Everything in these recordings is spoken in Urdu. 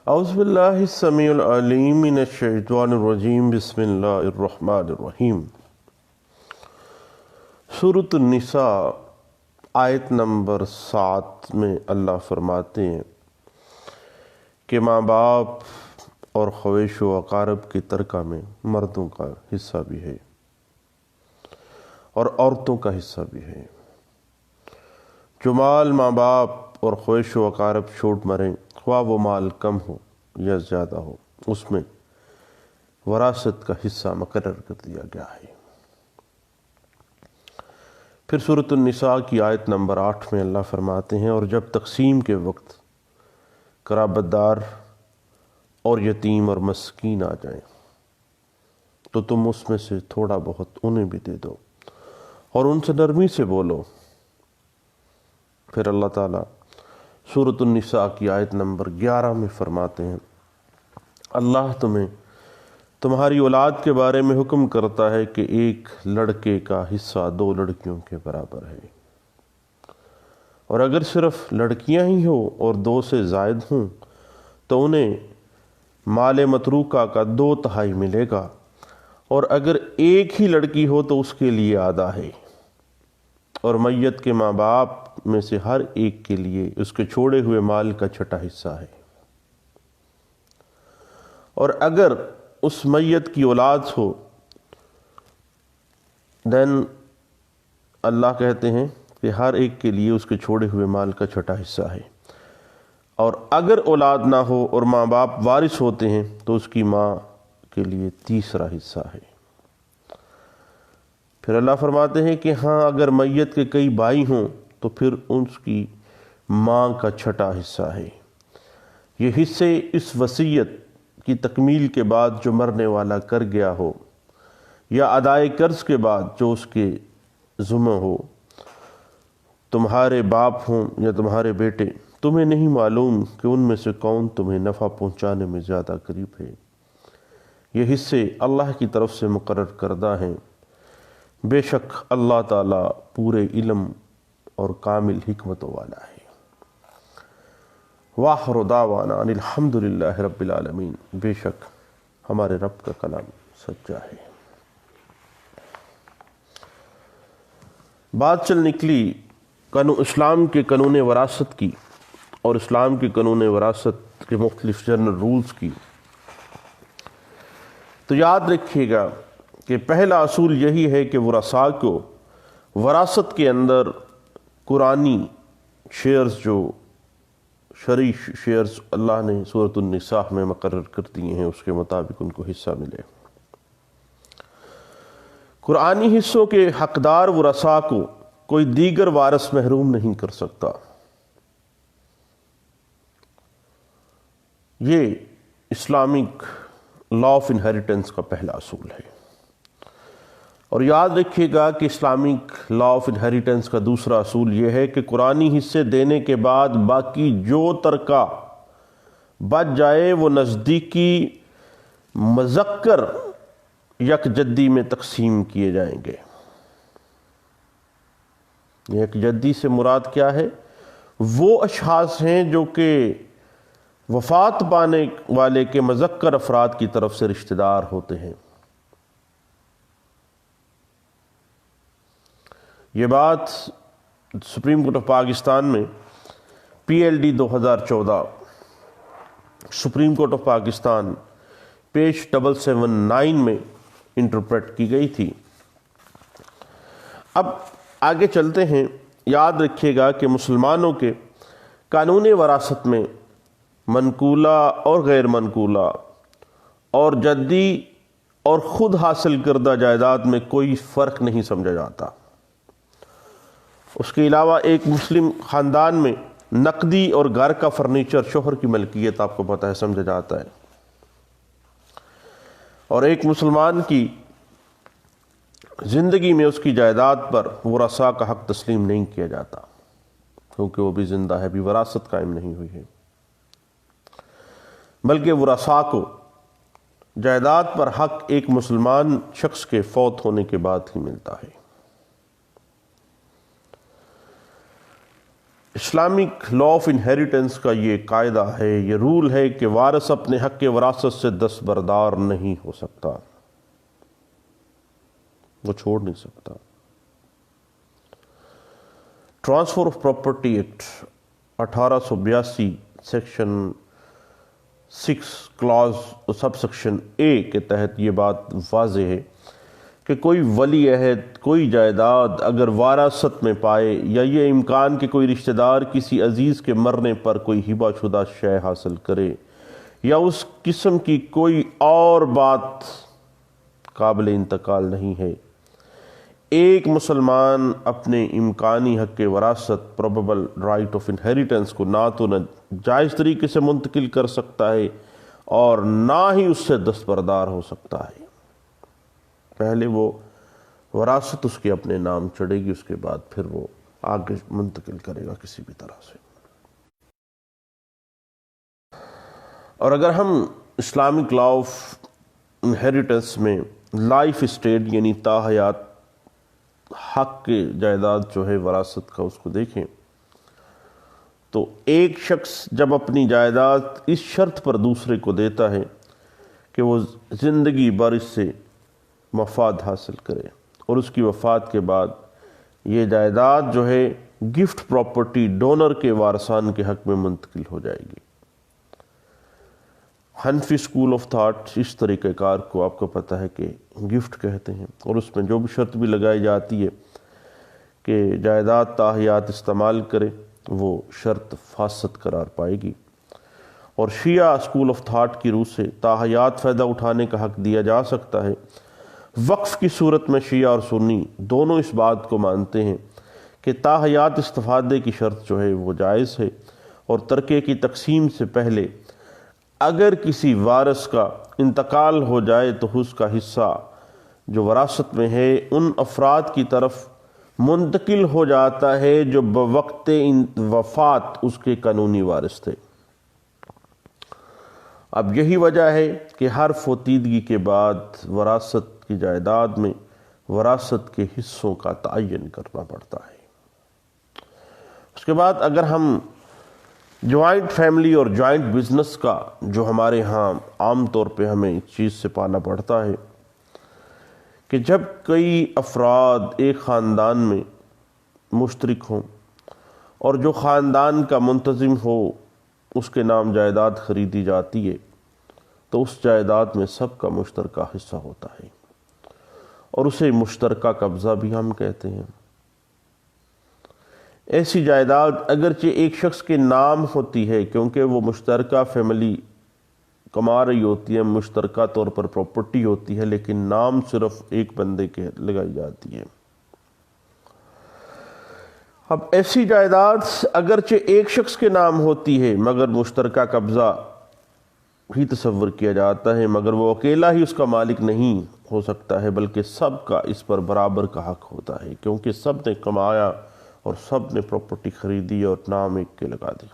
اعوذ باللہ السمیع العلیم من الشیطان الرجیم بسم اللہ الرحمن الرحیم۔ سورۃ النساء آیت نمبر 7 میں اللہ فرماتے ہیں کہ ماں باپ اور خویش و اقارب کی ترکہ میں مردوں کا حصہ بھی ہے اور عورتوں کا حصہ بھی ہے۔ جو مال ماں باپ اور خویش و اقارب چھوٹ مریں، خواہ وہ مال کم ہو یا زیادہ ہو، اس میں وراثت کا حصہ مقرر کر دیا گیا ہے۔ پھر سورۃ النساء کی آیت نمبر 8 میں اللہ فرماتے ہیں، اور جب تقسیم کے وقت قرابت دار اور یتیم اور مسکین آ جائیں تو تم اس میں سے تھوڑا بہت انہیں بھی دے دو اور ان سے نرمی سے بولو۔ پھر اللہ تعالیٰ سورۃ النساء کی آیت نمبر 11 میں فرماتے ہیں، اللہ تمہیں تمہاری اولاد کے بارے میں حکم کرتا ہے کہ ایک لڑکے کا حصہ 2 لڑکیوں کے برابر ہے، اور اگر صرف لڑکیاں ہی ہوں اور 2 سے زائد ہوں تو انہیں مال متروکہ کا 2/3 ملے گا، اور اگر ایک ہی لڑکی ہو تو اس کے لیے آدھا ہے، اور میت کے ماں باپ میں سے ہر ایک کے لیے اس کے چھوڑے ہوئے مال کا 6واں حصہ ہے۔ اور اگر اس میت کی اولاد ہو دین اللہ کہتے ہیں کہ ہر ایک کے لیے اس کے چھوڑے ہوئے مال کا 6واں حصہ ہے، اور اگر اولاد نہ ہو اور ماں باپ وارث ہوتے ہیں تو اس کی ماں کے لیے 3واں حصہ ہے۔ پھر اللہ فرماتے ہیں کہ ہاں اگر میت کے کئی بھائی ہوں تو پھر اس کی ماں کا 6واں حصہ ہے۔ یہ حصے اس وصیت کی تکمیل کے بعد جو مرنے والا کر گیا ہو یا ادائے قرض کے بعد جو اس کے ذمہ ہو، تمہارے باپ ہوں یا تمہارے بیٹے، تمہیں نہیں معلوم کہ ان میں سے کون تمہیں نفع پہنچانے میں زیادہ قریب ہے۔ یہ حصے اللہ کی طرف سے مقرر کردہ ہیں، بے شک اللہ تعالیٰ پورے علم اور کامل حکمتوں والا ہے۔ وآخر دعوانا ان الحمد للہ رب العالمین۔ بے شک ہمارے رب کا کلام سچا ہے۔ بات چل نکلی اسلام کے قانون وراثت کی اور اسلام کے قانون وراثت کے مختلف جنرل رولز کی، تو یاد رکھیے گا کہ پہلا اصول یہی ہے کہ ورثاء کو وراثت کے اندر قرآنی شیئرز، جو شرعی شیئرز اللہ نے سورۃ النساء میں مقرر کر دیے ہیں، اس کے مطابق ان کو حصہ ملے۔ قرآنی حصوں کے حقدار ورثاء کو کوئی دیگر وارث محروم نہیں کر سکتا۔ یہ اسلامک لا آف انہیریٹنس کا پہلا اصول ہے۔ اور یاد رکھیے گا کہ اسلامک لا آف انہیریٹنس کا دوسرا اصول یہ ہے کہ قرآنی حصے دینے کے بعد باقی جو ترکہ بچ جائے وہ نزدیکی مذکر یک جدی میں تقسیم کیے جائیں گے۔ یک جدی سے مراد کیا ہے؟ وہ اشخاص ہیں جو کہ وفات پانے والے کے مذکر افراد کی طرف سے رشتہ دار ہوتے ہیں۔ یہ بات سپریم کورٹ آف پاکستان میں PLD 2014 supreme court of Pakistan page 779 میں انٹرپریٹ کی گئی تھی۔ اب آگے چلتے ہیں۔ یاد رکھیے گا کہ مسلمانوں کے قانون وراثت میں منقولہ اور غیر منقولہ اور جدی اور خود حاصل کردہ جائیداد میں کوئی فرق نہیں سمجھا جاتا۔ اس کے علاوہ ایک مسلم خاندان میں نقدی اور گھر کا فرنیچر شوہر کی ملکیت آپ کو پتہ ہے سمجھا جاتا ہے، اور ایک مسلمان کی زندگی میں اس کی جائیداد پر ورثاء کا حق تسلیم نہیں کیا جاتا، کیونکہ وہ بھی زندہ ہے، بھی وراثت قائم نہیں ہوئی ہے، بلکہ ورثاء کو جائیداد پر حق ایک مسلمان شخص کے فوت ہونے کے بعد ہی ملتا ہے۔ اسلامک لا آف انہیریٹنس کا یہ قاعدہ ہے، یہ رول ہے کہ وارث اپنے حق وراثت سے دستبردار نہیں ہو سکتا، وہ چھوڑ نہیں سکتا۔ Transfer of property act 1882 section 6 clause sub section A کے تحت یہ بات واضح ہے کہ کوئی ولی عہد کوئی جائیداد اگر وراثت میں پائے یا یہ امکان کہ کوئی رشتہ دار کسی عزیز کے مرنے پر کوئی ہبہ شدہ شے حاصل کرے یا اس قسم کی کوئی اور بات قابل انتقال نہیں ہے، ایک مسلمان اپنے امکانی حق وراثت پروبیبل رائٹ آف انہیریٹنس کو نہ تو جائز طریقے سے منتقل کر سکتا ہے اور نہ ہی اس سے دستبردار ہو سکتا ہے۔ پہلے وہ وراثت اس کے اپنے نام چڑھے گی، اس کے بعد پھر وہ آگے منتقل کرے گا کسی بھی طرح سے۔ اور اگر ہم اسلامک لا آف انہیریٹنس میں لائف اسٹیٹ یعنی تاحیات حق کے جائیداد جو ہے وراثت کا اس کو دیکھیں تو ایک شخص جب اپنی جائیداد اس شرط پر دوسرے کو دیتا ہے کہ وہ زندگی بھر اس سے مفاد حاصل کرے اور اس کی وفات کے بعد یہ جائیداد جو ہے گفٹ پراپرٹی ڈونر کے وارثان کے حق میں منتقل ہو جائے گی۔ حنفی اسکول آف تھاٹ اس طریقہ کار کو آپ کو پتہ ہے کہ گفٹ کہتے ہیں، اور اس میں جو بھی شرط بھی لگائی جاتی ہے کہ جائیداد تاحیات استعمال کرے وہ شرط فاسد قرار پائے گی۔ اور شیعہ اسکول آف تھاٹ کی روح سے تاحیات فائدہ اٹھانے کا حق دیا جا سکتا ہے۔ وقف کی صورت میں شیعہ اور سنی دونوں اس بات کو مانتے ہیں کہ تاحیات استفادے کی شرط جو ہے وہ جائز ہے، اور ترکے کی تقسیم سے پہلے اگر کسی وارث کا انتقال ہو جائے تو اس کا حصہ جو وراثت میں ہے ان افراد کی طرف منتقل ہو جاتا ہے جو بوقت وفات اس کے قانونی وارث تھے۔ اب یہی وجہ ہے کہ ہر فوتیدگی کے بعد وراثت کی جائیداد میں وراثت کے حصوں کا تعین کرنا پڑتا ہے۔ اس کے بعد اگر ہم جوائنٹ فیملی اور جوائنٹ بزنس کا جو ہمارے ہاں عام طور پہ ہمیں اس چیز سے پانا پڑتا ہے کہ جب کئی افراد ایک خاندان میں مشترک ہوں اور جو خاندان کا منتظم ہو اس کے نام جائیداد خریدی جاتی ہے تو اس جائیداد میں سب کا مشترکہ حصہ ہوتا ہے، اور اسے مشترکہ قبضہ بھی ہم کہتے ہیں۔ ایسی جائیداد اگرچہ ایک شخص کے نام ہوتی ہے کیونکہ وہ مشترکہ فیملی کما رہی ہوتی ہے، مشترکہ طور پر پراپرٹی ہوتی ہے، لیکن نام صرف ایک بندے کے لگائی جاتی ہے۔ اب ایسی جائیداد اگرچہ ایک شخص کے نام ہوتی ہے مگر مشترکہ قبضہ ہی تصور کیا جاتا ہے، مگر وہ اکیلا ہی اس کا مالک نہیں ہو سکتا ہے بلکہ سب کا اس پر برابر کا حق ہوتا ہے، کیونکہ سب نے کمایا اور سب نے پراپرٹی خریدی اور نام ایک کے لگا دی۔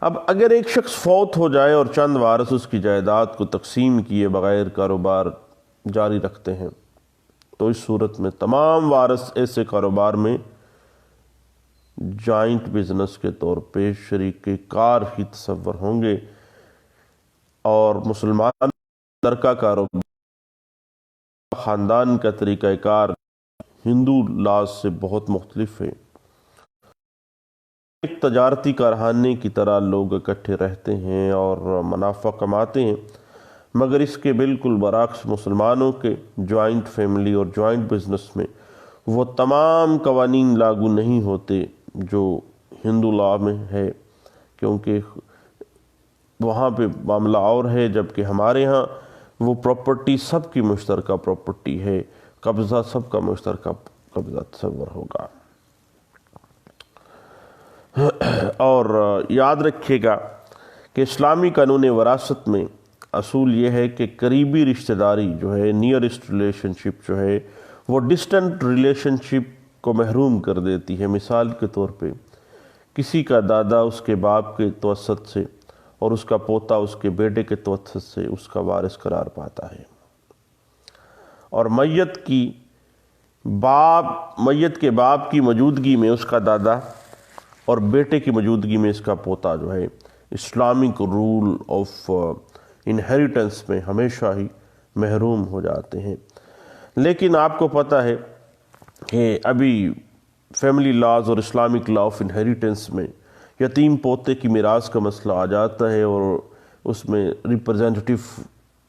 اب اگر ایک شخص فوت ہو جائے اور چند وارث اس کی جائیداد کو تقسیم کیے بغیر کاروبار جاری رکھتے ہیں تو اس صورت میں تمام وارث ایسے کاروبار میں جوائنٹ بزنس کے طور پہ شریک کار ہی تصور ہوں گے، اور مسلمان مشترکہ کاروبار خاندان کا طریقہ کار ہندو لاز سے بہت مختلف ہے۔ ایک تجارتی کارخانے کی طرح لوگ اکٹھے رہتے ہیں اور منافع کماتے ہیں، مگر اس کے بالکل برعکس مسلمانوں کے جوائنٹ فیملی اور جوائنٹ بزنس میں وہ تمام قوانین لاگو نہیں ہوتے جو ہندو لا میں ہے، کیونکہ وہاں پہ معاملہ اور ہے، جبکہ ہمارے ہاں وہ پراپرٹی سب کی مشترکہ پراپرٹی ہے، قبضہ سب کا مشترکہ قبضہ تصور ہوگا۔ اور یاد رکھیے گا کہ اسلامی قانون وراثت میں اصول یہ ہے کہ قریبی رشتہ داری جو ہے نیئرسٹ ریلیشن شپ جو ہے وہ ڈسٹنٹ ریلیشن شپ کو محروم کر دیتی ہے۔ مثال کے طور پہ کسی کا دادا اس کے باپ کے توسط سے اور اس کا پوتا اس کے بیٹے کے توسط سے اس کا وارث قرار پاتا ہے، اور میت کی میت کے باپ کی موجودگی میں اس کا دادا اور بیٹے کی موجودگی میں اس کا پوتا جو ہے اسلامک رول آف انہیریٹنس میں ہمیشہ ہی محروم ہو جاتے ہیں۔ لیکن آپ کو پتہ ہے کہ ابھی فیملی لاز اور اسلامک لا آف انہیریٹنس میں یتیم پوتے کی میراث کا مسئلہ آ جاتا ہے، اور اس میں ریپرزینٹیٹو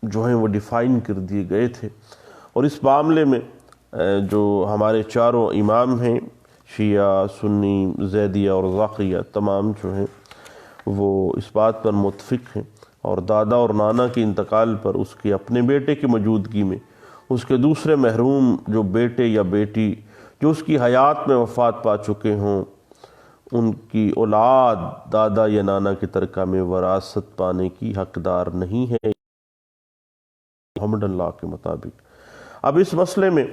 جو ہیں وہ ڈیفائن کر دیے گئے تھے، اور اس معاملے میں جو ہمارے چاروں امام ہیں، شیعہ، سنی، زیدیہ اور ذاقیہ، تمام جو ہیں وہ اس بات پر متفق ہیں، اور دادا اور نانا کے انتقال پر اس کے اپنے بیٹے کی موجودگی میں اس کے دوسرے محروم جو بیٹے یا بیٹی جو اس کی حیات میں وفات پا چکے ہوں، ان کی اولاد دادا یا نانا کی ترکہ میں وراثت پانے کی حقدار نہیں ہے محمدن لا کے مطابق۔ اب اس مسئلے میں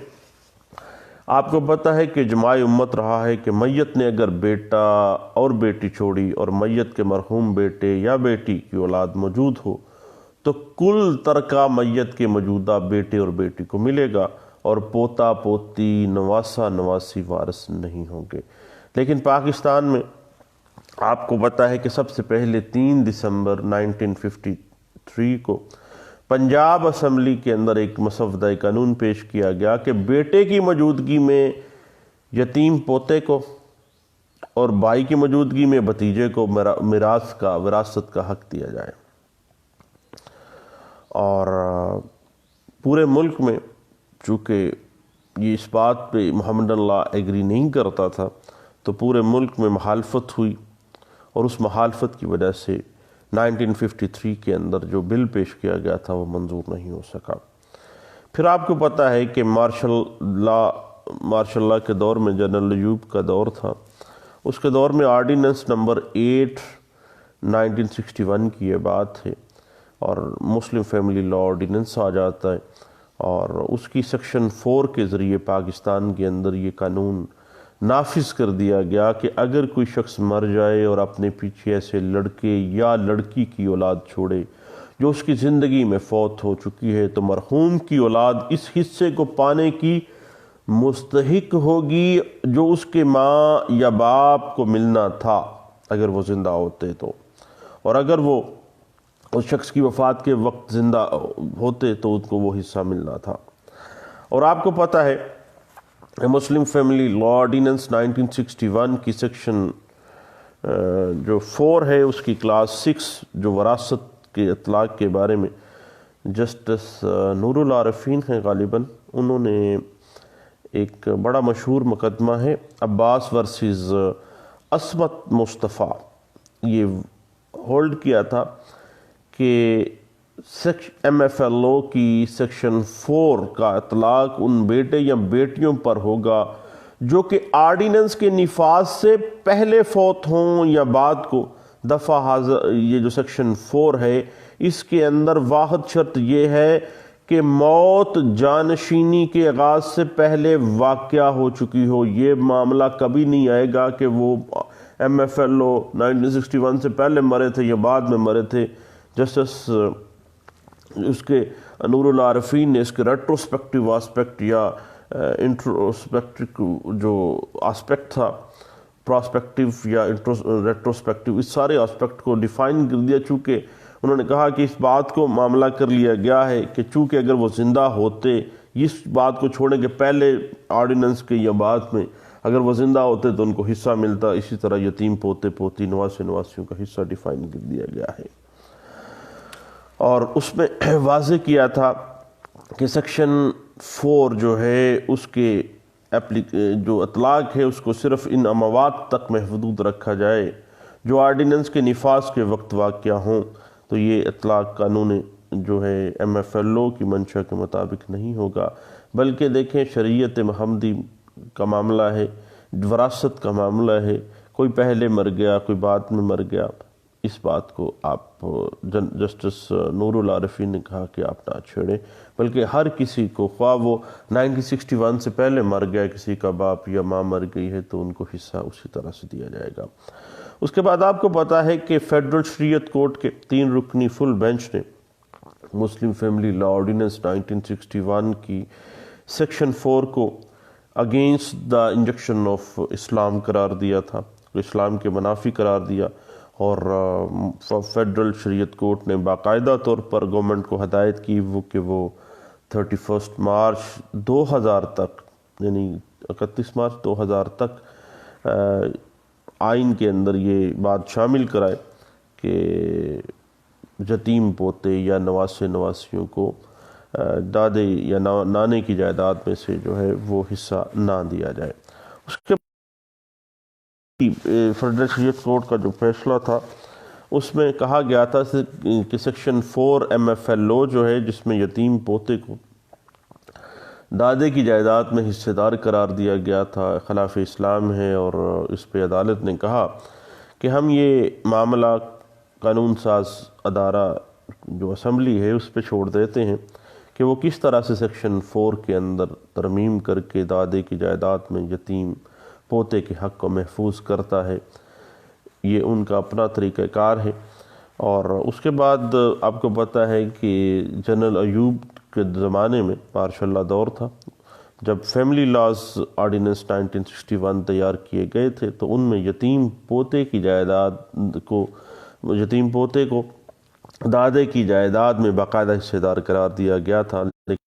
آپ کو پتہ ہے کہ اجماع امت رہا ہے کہ میت نے اگر بیٹا اور بیٹی چھوڑی اور میت کے مرحوم بیٹے یا بیٹی کی اولاد موجود ہو تو کل ترکہ میت کے موجودہ بیٹے اور بیٹی کو ملے گا، اور پوتا پوتی نواسا نواسی وارث نہیں ہوں گے۔ لیکن پاکستان میں آپ کو پتہ ہے کہ سب سے پہلے 3 دسمبر 1953 کو پنجاب اسمبلی کے اندر ایک مسودہ قانون پیش کیا گیا کہ بیٹے کی موجودگی میں یتیم پوتے کو اور بھائی کی موجودگی میں بھتیجے کو وراثت کا حق دیا جائے۔ اور پورے ملک میں چونکہ یہ اس بات پہ محمدن لا ایگری نہیں کرتا تھا تو پورے ملک میں مخالفت ہوئی، اور اس مخالفت کی وجہ سے 1953 کے اندر جو بل پیش کیا گیا تھا وہ منظور نہیں ہو سکا۔ پھر آپ کو پتہ ہے کہ مارشل لا کے دور میں جنرل ایوب کا دور تھا، اس کے دور میں آرڈیننس نمبر 8 1961 کی یہ بات ہے، اور مسلم فیملی لا آرڈیننس آ جاتا ہے، اور اس کی سیکشن 4 کے ذریعے پاکستان کے اندر یہ قانون نافذ کر دیا گیا کہ اگر کوئی شخص مر جائے اور اپنے پیچھے ایسے لڑکے یا لڑکی کی اولاد چھوڑے جو اس کی زندگی میں فوت ہو چکی ہے تو مرحوم کی اولاد اس حصے کو پانے کی مستحق ہوگی جو اس کے ماں یا باپ کو ملنا تھا اگر وہ زندہ ہوتے تو، اور اگر وہ اس شخص کی وفات کے وقت زندہ ہوتے تو ان کو وہ حصہ ملنا تھا۔ اور آپ کو پتہ ہے مسلم فیملی لا آرڈیننس 1961 کی سیکشن جو 4 ہے اس کی کلاس 6 جو وراثت کے اطلاق کے بارے میں جسٹس نور العارفین ہیں غالباً، انہوں نے ایک بڑا مشہور مقدمہ ہے عباس ورسز عصمت مصطفیٰ، یہ ہولڈ کیا تھا کہ ایم ایف ایل او کی سیکشن 4 کا اطلاق ان بیٹے یا بیٹیوں پر ہوگا جو کہ آرڈیننس کے نفاذ سے پہلے فوت ہوں یا بعد کو۔ دفعہ حاضر یہ جو سیکشن 4 ہے اس کے اندر واحد شرط یہ ہے کہ موت جانشینی کے آغاز سے پہلے واقعہ ہو چکی ہو۔ یہ معاملہ کبھی نہیں آئے گا کہ وہ ایم ایف ایل او 1961 سے پہلے مرے تھے یا بعد میں مرے تھے۔ جسٹس اس کے نور العارفین نے اس کے ریٹروسپیکٹیو آسپیکٹ یا انٹروسپیکٹیو جو آسپیکٹ تھا، پراسپیکٹیو یا ریٹروسپیکٹیو، اس سارے آسپیکٹ کو ڈیفائن کر دیا، چونکہ انہوں نے کہا کہ اس بات کو معاملہ کر لیا گیا ہے کہ چونکہ اگر وہ زندہ ہوتے، اس بات کو چھوڑیں کہ پہلے آرڈیننس کے یا بعد میں اگر وہ زندہ ہوتے تو ان کو حصہ ملتا، اسی طرح یتیم پوتے پوتی نواسے نواسیوں کا حصہ ڈیفائن کر دیا گیا ہے۔ اور اس میں واضح کیا تھا کہ سیکشن 4 جو ہے اس کے جو اطلاق ہے اس کو صرف ان اموات تک محدود رکھا جائے جو آرڈیننس کے نفاذ کے وقت واقع ہوں، تو یہ اطلاق قانون جو ہے ایم ایف ایل او کی منشا کے مطابق نہیں ہوگا، بلکہ دیکھیں شریعت محمدی کا معاملہ ہے، وراثت کا معاملہ ہے، کوئی پہلے مر گیا کوئی بعد میں مر گیا، اس بات کو آپ جسٹس نور العارفین نے کہا کہ آپ نہ چھیڑیں، بلکہ ہر کسی کو، خواہ وہ 1961 سے پہلے مر گیا کسی کا باپ یا ماں مر گئی ہے تو ان کو حصہ اسی طرح سے دیا جائے گا۔ اس کے بعد آپ کو پتہ ہے کہ فیڈرل شریعت کورٹ کے 3 رکنی فل بینچ نے مسلم فیملی لا آرڈیننس 1961 کی سیکشن 4 کو اگینسٹ دا انجیکشن آف اسلام قرار دیا تھا، اسلام کے منافی قرار دیا، اور فیڈرل شریعت کورٹ نے باقاعدہ طور پر گورنمنٹ کو ہدایت کی کہ وہ 31 مارچ 2000 تک، یعنی 31 مارچ 2000 تک آئین کے اندر یہ بات شامل کرائے کہ یتیم پوتے یا نواسے نواسیوں کو دادے یا نانے کی جائیداد میں سے جو ہے وہ حصہ نہ دیا جائے۔ اس کے فیڈرل شریعت کورٹ کا جو فیصلہ تھا اس میں کہا گیا تھا کہ سیکشن 4 MFLO جو ہے، جس میں یتیم پوتے کو دادے کی جائیداد میں حصے دار قرار دیا گیا تھا، خلاف اسلام ہے، اور اس پہ عدالت نے کہا کہ ہم یہ معاملہ قانون ساز ادارہ جو اسمبلی ہے اس پہ چھوڑ دیتے ہیں کہ وہ کس طرح سے سیکشن 4 کے اندر ترمیم کر کے دادے کی جائیداد میں یتیم پوتے کے حق کو محفوظ کرتا ہے۔ یہ ان کا اپنا طریقہ کار ہے۔ اور اس کے بعد آپ کو پتہ ہے کہ جنرل ایوب کے زمانے میں مارشل لا دور تھا، جب فیملی لاز آرڈیننس 1961 تیار کیے گئے تھے تو ان میں یتیم پوتے کی جائیداد کو، یتیم پوتے کو دادے کی جائیداد میں باقاعدہ حصے دار قرار دیا گیا تھا، لیکن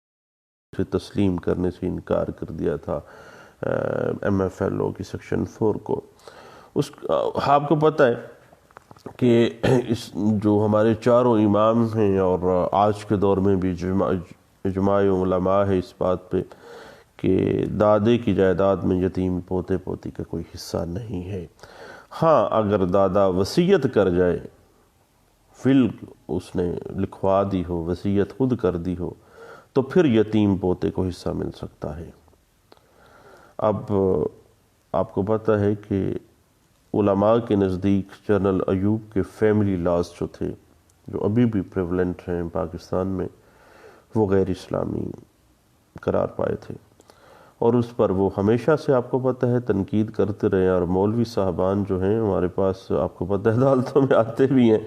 اسے تسلیم کرنے سے انکار کر دیا تھا MFLO کی سیکشن 4 کو۔ آپ کو پتہ ہے کہ اس جو ہمارے چاروں امام ہیں، اور آج کے دور میں بھی اجماع علماء ہے اس بات پہ کہ دادے کی جائیداد میں یتیم پوتے پوتی کا کوئی حصہ نہیں ہے۔ ہاں، اگر دادا وصیت کر جائے، فل اس نے لکھوا دی ہو، وصیت خود کر دی ہو، تو پھر یتیم پوتے کو حصہ مل سکتا ہے۔ اب آپ کو پتہ ہے کہ علماء کے نزدیک جنرل ایوب کے فیملی لاز جو تھے، جو ابھی بھی پریولنٹ ہیں پاکستان میں، وہ غیر اسلامی قرار پائے تھے، اور اس پر وہ ہمیشہ سے آپ کو پتہ ہے تنقید کرتے رہے، اور مولوی صاحبان جو ہیں ہمارے پاس آپ کو پتہ ہے عدالتوں میں آتے بھی ہیں،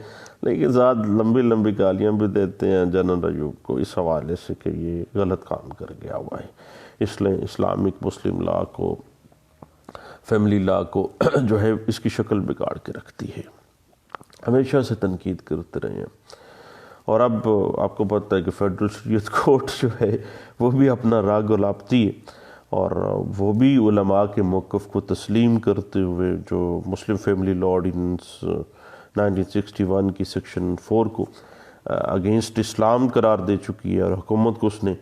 لیکن ذات لمبی لمبی گالیاں بھی دیتے ہیں جنرل ایوب کو اس حوالے سے کہ یہ غلط کام کر گیا ہوا ہے، اس لیے اسلامک مسلم لا کو، فیملی لا کو جو ہے اس کی شکل بگاڑ کے رکھتی ہے، ہمیشہ سے تنقید کرتے رہے ہیں۔ اور اب آپ کو پتہ ہے کہ فیڈرل شریعت کورٹ جو ہے وہ بھی اپنا راہ گلاپتی ہے، اور وہ بھی علماء کے موقف کو تسلیم کرتے ہوئے جو مسلم فیملی لا آرڈیننس 1961 کی سیکشن 4 کو اگینسٹ اسلام قرار دے چکی ہے، اور حکومت کو اس نے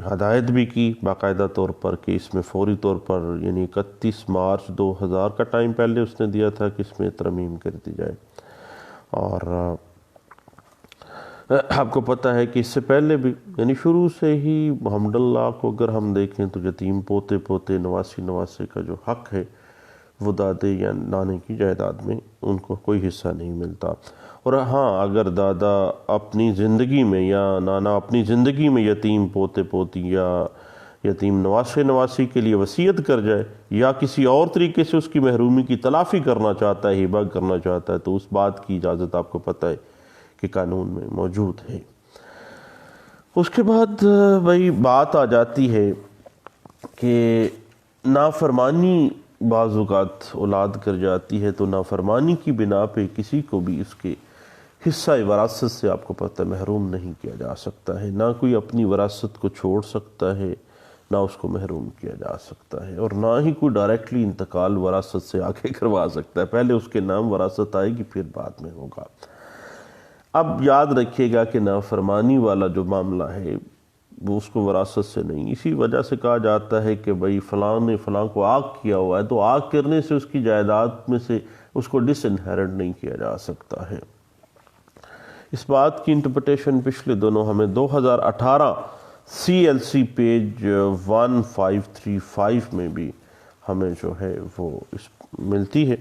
ہدایت بھی کی باقاعدہ طور پر کہ اس میں فوری طور پر، یعنی 31 مارچ 2000 کا ٹائم پہلے اس نے دیا تھا کہ اس میں ترمیم کر دی جائے۔ اور آپ کو پتہ ہے کہ اس سے پہلے بھی، یعنی شروع سے ہی محمد اللہ کو اگر ہم دیکھیں تو یتیم پوتے پوتے نواسی نواسے کا جو حق ہے وہ دادے یا نانے کی جائیداد میں ان کو کوئی حصہ نہیں ملتا۔ اور ہاں، اگر دادا اپنی زندگی میں یا نانا اپنی زندگی میں یتیم پوتے پوتی یا یتیم نواسے نواسی کے لیے وصیت کر جائے، یا کسی اور طریقے سے اس کی محرومی کی تلافی کرنا چاہتا ہے، ہبہ کرنا چاہتا ہے، تو اس بات کی اجازت آپ کو پتہ ہے کہ قانون میں موجود ہے۔ اس کے بعد بھائی بات آ جاتی ہے کہ نافرمانی بعض اوقات اولاد کر جاتی ہے، تو نافرمانی کی بنا پہ کسی کو بھی اس کے حصہ وراثت سے آپ کو پتہ محروم نہیں کیا جا سکتا ہے، نہ کوئی اپنی وراثت کو چھوڑ سکتا ہے، نہ اس کو محروم کیا جا سکتا ہے، اور نہ ہی کوئی ڈائریکٹلی انتقال وراثت سے آگے کروا سکتا ہے، پہلے اس کے نام وراثت آئے گی پھر بعد میں ہوگا۔ اب یاد رکھیے گا کہ نافرمانی والا جو معاملہ ہے وہ اس کو وراثت سے نہیں، اسی وجہ سے کہا جاتا ہے کہ بھئی فلاں نے فلاں کو آگ کیا ہوا ہے، تو آگ کرنے سے اس کی جائیداد میں سے اس کو ڈس انہیرٹ نہیں کیا جا سکتا ہے۔ اس بات کی انٹرپریٹیشن پچھلے دنوں ہمیں 2018 CLC پیج 1535 میں بھی ہمیں جو ہے وہ ملتی ہے،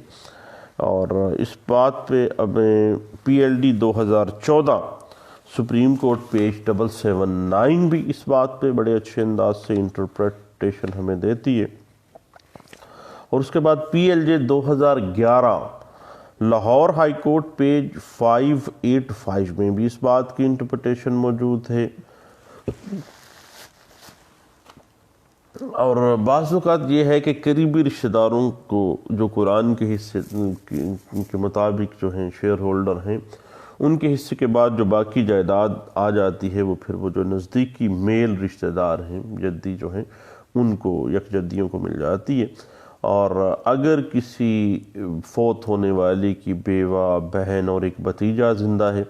اور اس بات پہ ہمیں PLD 2014 سپریم کورٹ پیج 779 بھی اس بات پہ بڑے اچھے انداز سے انٹرپریٹیشن ہمیں دیتی ہے، اور اس کے بعد PLJ 2011 Lahore high court page 585 میں بھی اس بات کی انٹرپریٹیشن موجود ہے۔ اور بعض اوقات یہ ہے کہ قریبی رشتہ داروں کو جو قرآن کے حصے کے مطابق جو ہیں شیئر ہولڈر ہیں، ان کے حصے کے بعد جو باقی جائیداد آ جاتی ہے وہ پھر وہ جو نزدیکی میل رشتہ دار ہیں، جدی جو ہیں، ان کو، یکجدیوں کو مل جاتی ہے۔ اور اگر کسی فوت ہونے والے کی بیوہ، بہن اور ایک بھتیجا زندہ ہے،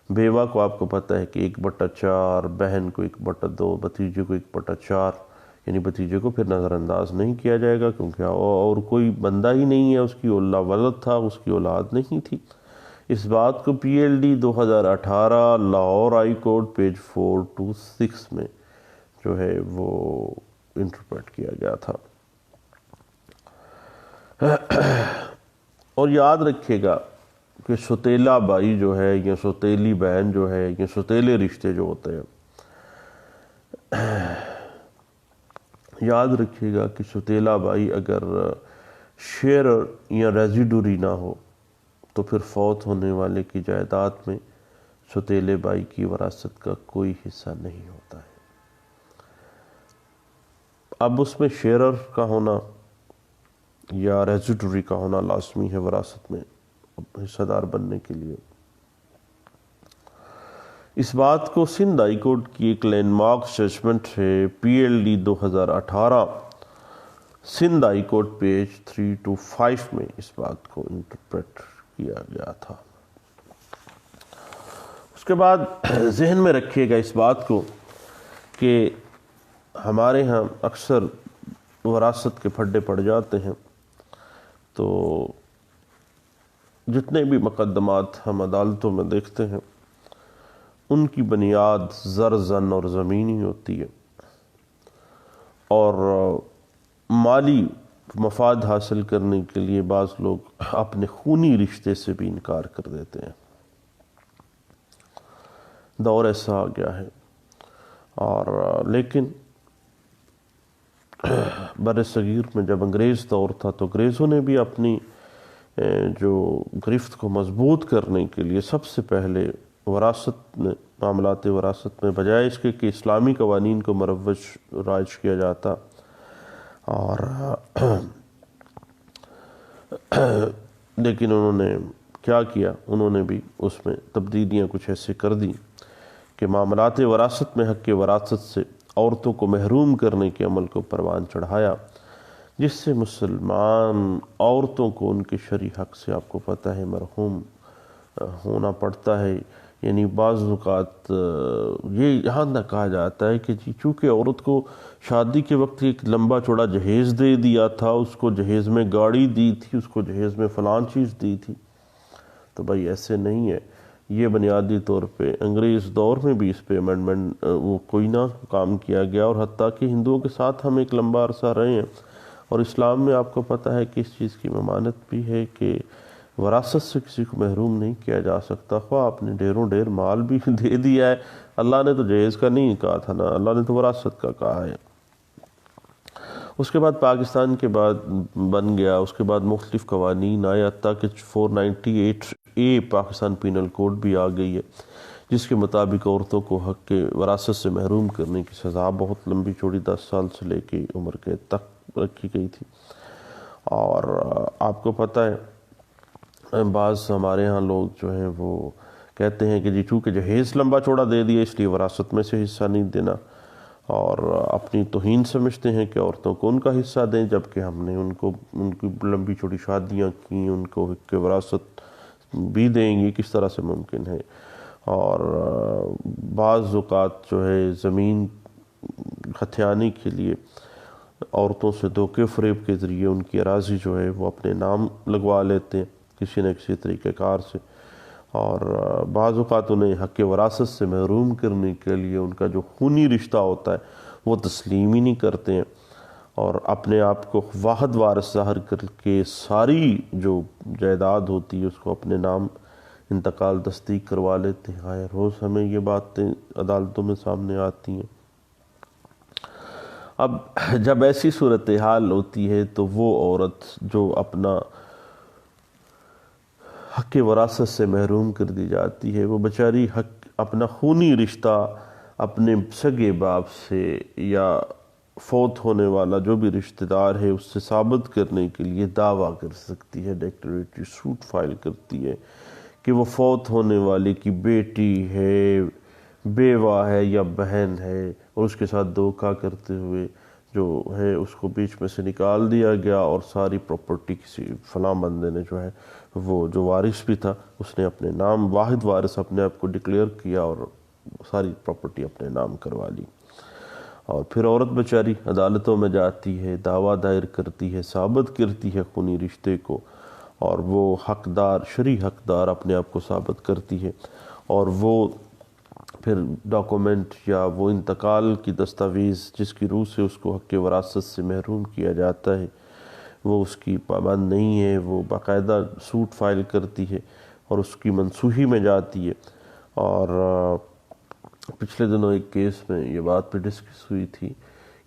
بیوہ کو آپ کو پتہ ہے کہ 1/4، بہن کو 1/2، بھتیجے کو 1/4، یعنی بھتیجے کو پھر نظر انداز نہیں کیا جائے گا، کیونکہ اور کوئی بندہ ہی نہیں ہے، اس کی اللہ ولد تھا، اس کی اولاد نہیں تھی۔ اس بات کو PLD 2018 Lahore high court page 426 میں جو ہے وہ انٹرپریٹ کیا گیا تھا۔ اور یاد رکھیے گا کہ سوتیلا بھائی جو ہے یا سوتیلی بہن جو ہے یا سوتیلے رشتے جو ہوتے ہیں، یاد رکھیے گا کہ سوتیلا بھائی اگر شیئر یا ریزیڈوری نہ ہو تو پھر فوت ہونے والے کی جائیداد میں سوتیلے بھائی کی وراثت کا کوئی حصہ نہیں ہوتا ہے۔ اب اس میں شیئرر کا ہونا یا ریزیڈوری کا ہونا لازمی ہے وراثت میں حصہ دار بننے کے لیے۔ اس بات کو سندھ ہائی کورٹ کی ایک لینڈ مارک ججمنٹ ہے PLD 2018 Sindh high court page 325 میں اس بات کو انٹرپریٹ کیا گیا تھا۔ اس کے بعد ذہن میں رکھیے گا اس بات کو کہ ہمارے ہاں اکثر وراثت کے پھڈے پڑ جاتے ہیں، تو جتنے بھی مقدمات ہم عدالتوں میں دیکھتے ہیں ان کی بنیاد زر، زن اور زمین ہی ہوتی ہے، اور مالی مفاد حاصل کرنے کے لیے بعض لوگ اپنے خونی رشتے سے بھی انکار کر دیتے ہیں۔ دور ایسا آ گیا ہے، اور لیکن بر صغیر میں جب انگریز دور تھا تو انگریزوں نے بھی اپنی جو گرفت کو مضبوط کرنے کے لیے سب سے پہلے وراثت میں، معاملات وراثت میں، بجائے اس کے کہ اسلامی قوانین کو مروج رائج کیا جاتا، اور لیکن انہوں نے کیا کیا، انہوں نے بھی اس میں تبدیلیاں کچھ ایسے کر دی کہ معاملات وراثت میں حق وراثت سے عورتوں کو محروم کرنے کے عمل کو پروان چڑھایا، جس سے مسلمان عورتوں کو ان کے شرعی حق سے آپ کو پتہ ہے محروم ہونا پڑتا ہے۔ یعنی بعض اوقات یہ یہاں تک کہا جاتا ہے کہ چونکہ عورت کو شادی کے وقت ایک لمبا چوڑا جہیز دے دیا تھا، اس کو جہیز میں گاڑی دی تھی، اس کو جہیز میں فلاں چیز دی تھی، تو بھائی ایسے نہیں ہے۔ یہ بنیادی طور پہ انگریز دور میں بھی اس پہ امینڈمنٹ وہ کوئی نہ کام کیا گیا، اور حتیٰ کہ ہندوؤں کے ساتھ ہم ایک لمبا عرصہ رہے ہیں، اور اسلام میں آپ کو پتہ ہے کہ اس چیز کی ممانت بھی ہے کہ وراثت سے کسی کو محروم نہیں کیا جا سکتا، خواہ آپ نے ڈھیروں ڈھیر مال بھی دے دیا ہے، اللہ نے تو جہیز کا نہیں کہا تھا نا، اللہ نے تو وراثت کا کہا ہے۔ اس کے بعد پاکستان کے بعد بن گیا، اس کے بعد مختلف قوانین آئے، حتیٰ کہ 498A پاکستان پینل کوڈ بھی آ گئی ہے، جس کے مطابق عورتوں کو حق کے وراثت سے محروم کرنے کی سزا بہت لمبی چوڑی 10 سال سے لے کے عمر کے تک رکھی گئی تھی۔ اور آپ کو پتہ ہے بعض ہمارے ہاں لوگ جو ہیں وہ کہتے ہیں کہ جی چونکہ جہیز لمبا چوڑا دے دیا اس لیے وراثت میں سے حصہ نہیں دینا، اور اپنی توہین سمجھتے ہیں کہ عورتوں کو ان کا حصہ دیں، جبکہ ہم نے ان کی لمبی چوڑی شادیاں کی، ان کو حق کے وراثت بھی دیں گی، کس طرح سے ممکن ہے۔ اور بعض اوقات جو ہے زمین ہتھیانے کے لیے عورتوں سے دھوکے فریب کے ذریعے ان کی اراضی جو ہے وہ اپنے نام لگوا لیتے ہیں کسی نہ کسی طریقہ کار سے، اور بعض اوقات انہیں حق وراثت سے محروم کرنے کے لیے ان کا جو خونی رشتہ ہوتا ہے وہ تسلیم ہی نہیں کرتے ہیں، اور اپنے آپ کو واحد وارث ظاہر کر کے ساری جو جائیداد ہوتی ہے اس کو اپنے نام انتقال تصدیق کروا لیتے ہیں۔ ہائے روز ہمیں یہ باتیں عدالتوں میں سامنے آتی ہیں۔ اب جب ایسی صورتحال ہوتی ہے تو وہ عورت جو اپنا حق وراثت سے محروم کر دی جاتی ہے، وہ بیچاری اپنا خونی رشتہ اپنے سگے باپ سے یا فوت ہونے والا جو بھی رشتہ دار ہے اس سے ثابت کرنے کے لیے دعویٰ کر سکتی ہے، ڈیکلریٹری سوٹ فائل کرتی ہے کہ وہ فوت ہونے والے کی بیٹی ہے، بیوہ ہے یا بہن ہے، اور اس کے ساتھ دھوکہ کرتے ہوئے جو ہے اس کو بیچ میں سے نکال دیا گیا، اور ساری پراپرٹی کسی فلاں بندے نے جو ہے وہ جو وارث بھی تھا اس نے اپنے نام، واحد وارث اپنے آپ کو ڈکلیئر کیا اور ساری پراپرٹی اپنے نام کروا لی۔ اور پھر عورت بیچاری عدالتوں میں جاتی ہے، دعویٰ دائر کرتی ہے، ثابت کرتی ہے خونی رشتے کو، اور وہ حقدار، شرعی حقدار اپنے آپ کو ثابت کرتی ہے، اور وہ پھر ڈاکومنٹ یا وہ انتقال کی دستاویز جس کی روح سے اس کو حق وراثت سے محروم کیا جاتا ہے وہ اس کی پابند نہیں ہے، وہ باقاعدہ سوٹ فائل کرتی ہے اور اس کی منسوخی میں جاتی ہے۔ اور پچھلے دنوں ایک کیس میں یہ بات پہ ڈسکس ہوئی تھی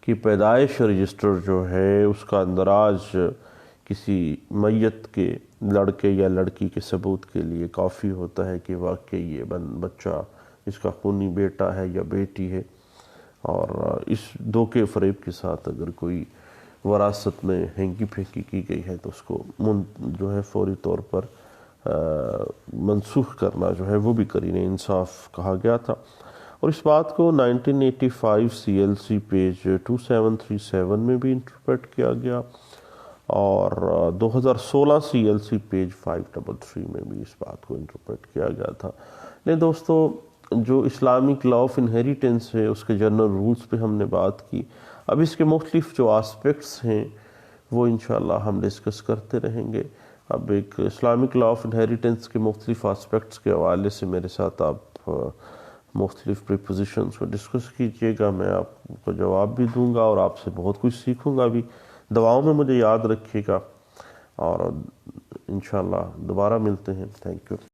کہ پیدائش رجسٹر جو ہے اس کا اندراج کسی میت کے لڑکے یا لڑکی کے ثبوت کے لیے کافی ہوتا ہے کہ واقعی یہ بچہ اس کا خونی بیٹا ہے یا بیٹی ہے، اور اس دھوکے فریب کے ساتھ اگر کوئی وراثت میں ہینگی پھینکی کی گئی ہے تو اس کو جو ہے فوری طور پر منسوخ کرنا جو ہے وہ بھی قرین انصاف کہا گیا تھا۔ اور اس بات کو 1985 CLC پیج 2737 میں بھی انٹرپریٹ کیا گیا، اور 2016 CLC پیج 533 میں بھی اس بات کو انٹرپریٹ کیا گیا تھا۔ لیکن دوستو، جو اسلامک لا آف انہیریٹنس ہے اس کے جنرل رولز پہ ہم نے بات کی، اب اس کے مختلف جو آسپیکٹس ہیں وہ انشاءاللہ ہم ڈسکس کرتے رہیں گے۔ اب ایک اسلامک لا آف انہیریٹنس کے مختلف آسپیکٹس کے حوالے سے میرے ساتھ آپ مختلف پریپوزیشنز کو ڈسکس کیجئے گا، میں آپ کو جواب بھی دوں گا اور آپ سے بہت کچھ سیکھوں گا بھی۔ دعاؤں میں مجھے یاد رکھیے گا، اور انشاءاللہ دوبارہ ملتے ہیں۔ Thank you.